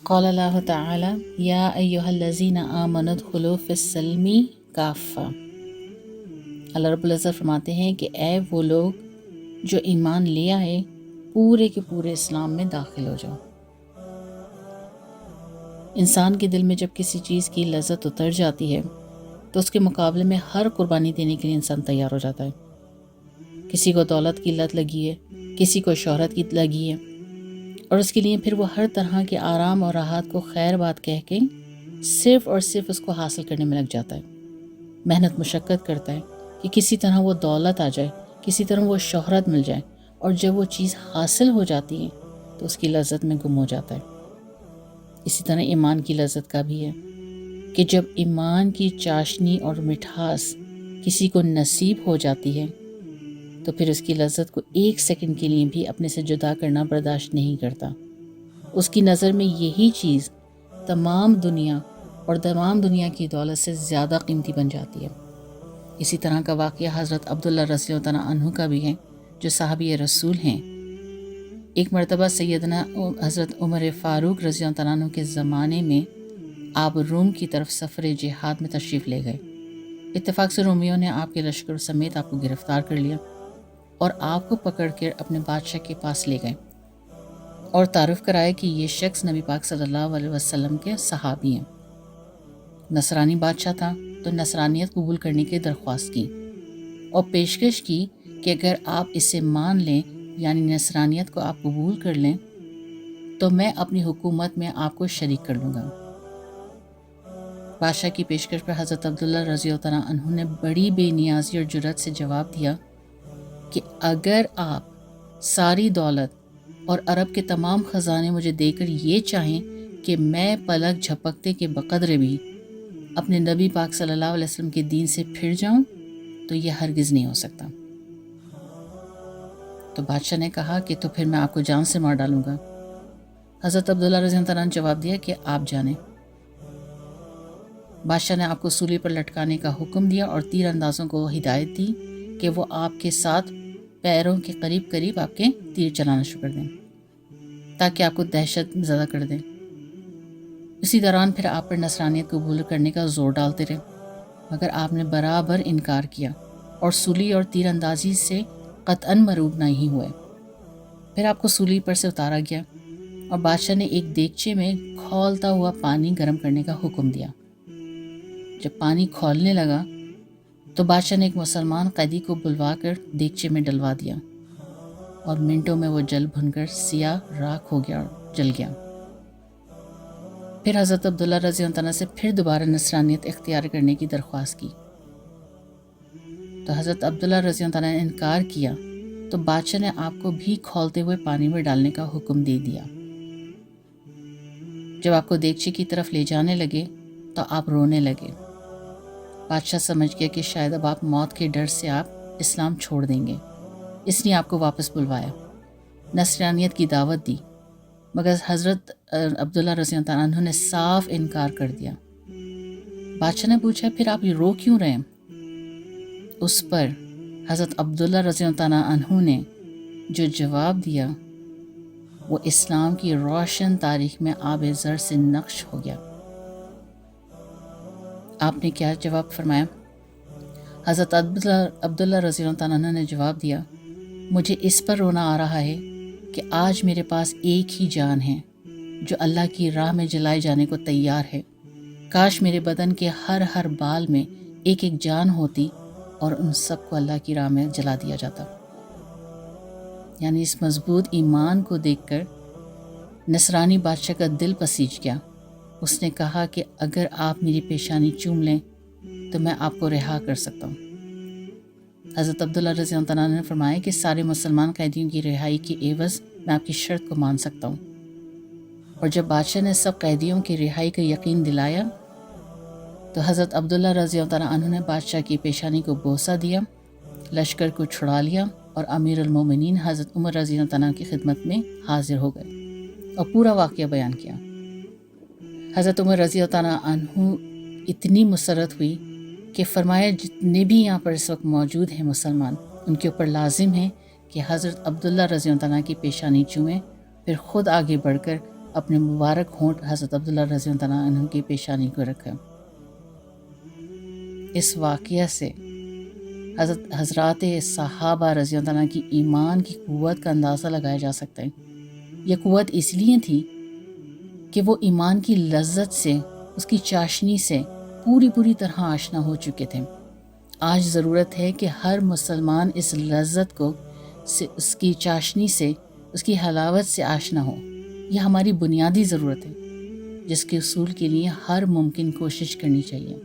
قال اللہ تعالی یا ایہا الذین آمنوا ادخلوا فی السلم کافہ۔ اللہ رب العزت فرماتے ہیں کہ اے وہ لوگ جو ایمان لے آئے، پورے کے پورے اسلام میں داخل ہو جاؤ۔ انسان کے دل میں جب کسی چیز کی لذت اتر جاتی ہے تو اس کے مقابلے میں ہر قربانی دینے کے لیے انسان تیار ہو جاتا ہے۔ کسی کو دولت کی لت لگی ہے، کسی کو شہرت کی لگی ہے، اور اس کے لیے پھر وہ ہر طرح کے آرام اور راحت کو خیر بات کہہ کے صرف اور صرف اس کو حاصل کرنے میں لگ جاتا ہے۔ محنت مشقت کرتا ہے کہ کسی طرح وہ دولت آ جائے، کسی طرح وہ شہرت مل جائے، اور جب وہ چیز حاصل ہو جاتی ہے تو اس کی لذت میں گم ہو جاتا ہے۔ اسی طرح ایمان کی لذت کا بھی ہے کہ جب ایمان کی چاشنی اور مٹھاس کسی کو نصیب ہو جاتی ہے تو پھر اس کی لذت کو ایک سیکنڈ کے لیے بھی اپنے سے جدا کرنا برداشت نہیں کرتا۔ اس کی نظر میں یہی چیز تمام دنیا اور تمام دنیا کی دولت سے زیادہ قیمتی بن جاتی ہے۔ اسی طرح کا واقعہ حضرت عبداللہ رضی اللہ تعالیٰ عنہ کا بھی ہے، جو صحابی رسول ہیں۔ ایک مرتبہ سیدنا حضرت عمر فاروق رضی اللہ تعالیٰ عنہ کے زمانے میں آپ روم کی طرف سفر جہاد میں تشریف لے گئے۔ اتفاق سے رومیوں نے آپ کے لشکر سمیت آپ کو گرفتار کر لیا اور آپ کو پکڑ کر اپنے بادشاہ کے پاس لے گئے اور تعارف کرایا کہ یہ شخص نبی پاک صلی اللہ علیہ وسلم کے صحابی ہیں۔ نصرانی بادشاہ تھا تو نصرانیت قبول کرنے کی درخواست کی اور پیشکش کی کہ اگر آپ اسے مان لیں، یعنی نصرانیت کو آپ قبول کر لیں، تو میں اپنی حکومت میں آپ کو شریک کر لوں گا۔ بادشاہ کی پیشکش پر حضرت عبداللہ رضی اللہ عنہ انہوں نے بڑی بے نیازی اور جرأت سے جواب دیا کہ اگر آپ ساری دولت اور عرب کے تمام خزانے مجھے دے کر یہ چاہیں کہ میں پلک جھپکتے کے بقدر بھی اپنے نبی پاک صلی اللہ علیہ وسلم کے دین سے پھر جاؤں تو یہ ہرگز نہیں ہو سکتا۔ تو بادشاہ نے کہا کہ تو پھر میں آپ کو جان سے مار ڈالوں گا۔ حضرت عبداللہ رضی اللہ عنہ نے جواب دیا کہ آپ جانیں۔ بادشاہ نے آپ کو سولی پر لٹکانے کا حکم دیا اور تیر اندازوں کو ہدایت دی کہ وہ آپ کے ساتھ پیروں کے قریب قریب آپ کے تیر چلانا شروع کر دیں تاکہ آپ کو دہشت زدہ کر دیں۔ اسی دوران پھر آپ پر نصرانیت قبول کرنے کا زور ڈالتے رہے، مگر آپ نے برابر انکار کیا اور سولی اور تیر اندازی سے قطعاً مروب نہیں ہوئے۔ پھر آپ کو سولی پر سے اتارا گیا اور بادشاہ نے ایک دیگچے میں کھولتا ہوا پانی گرم کرنے کا حکم دیا۔ جب پانی کھولنے لگا تو بادشاہ نے ایک مسلمان قیدی کو بلوا کر دیگچے میں ڈلوا دیا اور منٹوں میں وہ جل بھن کر سیاہ راکھ ہو گیا اور جل گیا۔ پھر حضرت عبداللہ رضی اللہ عنہ سے پھر دوبارہ نصرانیت اختیار کرنے کی درخواست کی تو حضرت عبداللہ رضی اللہ عنہ نے انکار کیا تو بادشاہ نے آپ کو بھی کھولتے ہوئے پانی میں ڈالنے کا حکم دے دیا۔ جب آپ کو دیگچے کی طرف لے جانے لگے تو آپ رونے لگے۔ بادشاہ سمجھ گیا کہ شاید اب آپ موت کے ڈر سے آپ اسلام چھوڑ دیں گے، اس نے آپ کو واپس بلوایا، نصرانیت کی دعوت دی، مگر حضرت عبداللہ رضی اللہ عنہ نے صاف انکار کر دیا۔ بادشاہ نے پوچھا پھر آپ یہ رو کیوں رہے ہیں؟ اس پر حضرت عبداللہ رضی اللہ عنہ نے جو جواب دیا وہ اسلام کی روشن تاریخ میں آب زر سے نقش ہو گیا۔ آپ نے کیا جواب فرمایا؟ حضرت عبداللہ رضی اللہ عنہ نے جواب دیا، مجھے اس پر رونا آ رہا ہے کہ آج میرے پاس ایک ہی جان ہے جو اللہ کی راہ میں جلائے جانے کو تیار ہے۔ کاش میرے بدن کے ہر بال میں ایک ایک جان ہوتی اور ان سب کو اللہ کی راہ میں جلا دیا جاتا۔ یعنی اس مضبوط ایمان کو دیکھ کر نصرانی بادشاہ کا دل پسیج گیا۔ اس نے کہا کہ اگر آپ میری پیشانی چوم لیں تو میں آپ کو رہا کر سکتا ہوں۔ حضرت عبداللہ رضی اللہ عنہ نے فرمایا کہ سارے مسلمان قیدیوں کی رہائی کے عوض میں آپ کی شرط کو مان سکتا ہوں۔ اور جب بادشاہ نے سب قیدیوں کی رہائی کا یقین دلایا تو حضرت عبداللہ رضی اللہ عنہ نے بادشاہ کی پیشانی کو بوسہ دیا، لشکر کو چھڑا لیا اور امیر المومنین حضرت عمر رضی اللہ عنہ کی خدمت میں حاضر ہو گئے اور پورا واقعہ بیان کیا۔ حضرت عمر رضی اللہ عنہ اتنی مسرت ہوئی کہ فرمایا جتنے بھی یہاں پر اس وقت موجود ہیں مسلمان، ان کے اوپر لازم ہے کہ حضرت عبداللہ رضی اللہ عنہ کی پیشانی چومیں، پھر خود آگے بڑھ کر اپنے مبارک ہونٹ حضرت عبداللہ رضی اللہ عنہ کی پیشانی کو رکھا۔ اس واقعہ سے حضرات صحابہ رضی اللہ عنہ کی ایمان کی قوت کا اندازہ لگایا جا سکتا ہے۔ یہ قوت اس لیے تھی کہ وہ ایمان کی لذت سے، اس کی چاشنی سے پوری طرح آشنا ہو چکے تھے۔ آج ضرورت ہے کہ ہر مسلمان اس لذت کو، اس کی چاشنی سے، اس کی حلاوت سے آشنا ہو۔ یہ ہماری بنیادی ضرورت ہے جس کے حصول کے لیے ہر ممکن کوشش کرنی چاہیے۔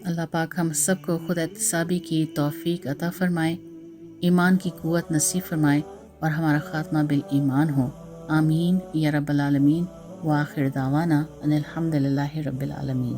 اللہ پاک ہم سب کو خود احتسابی کی توفیق عطا فرمائے، ایمان کی قوت نصیب فرمائے اور ہمارا خاتمہ بالایمان ہو۔ آمین یا رب العالمین۔ وآخر دعوانا ان الحمد للہ رب العالمین۔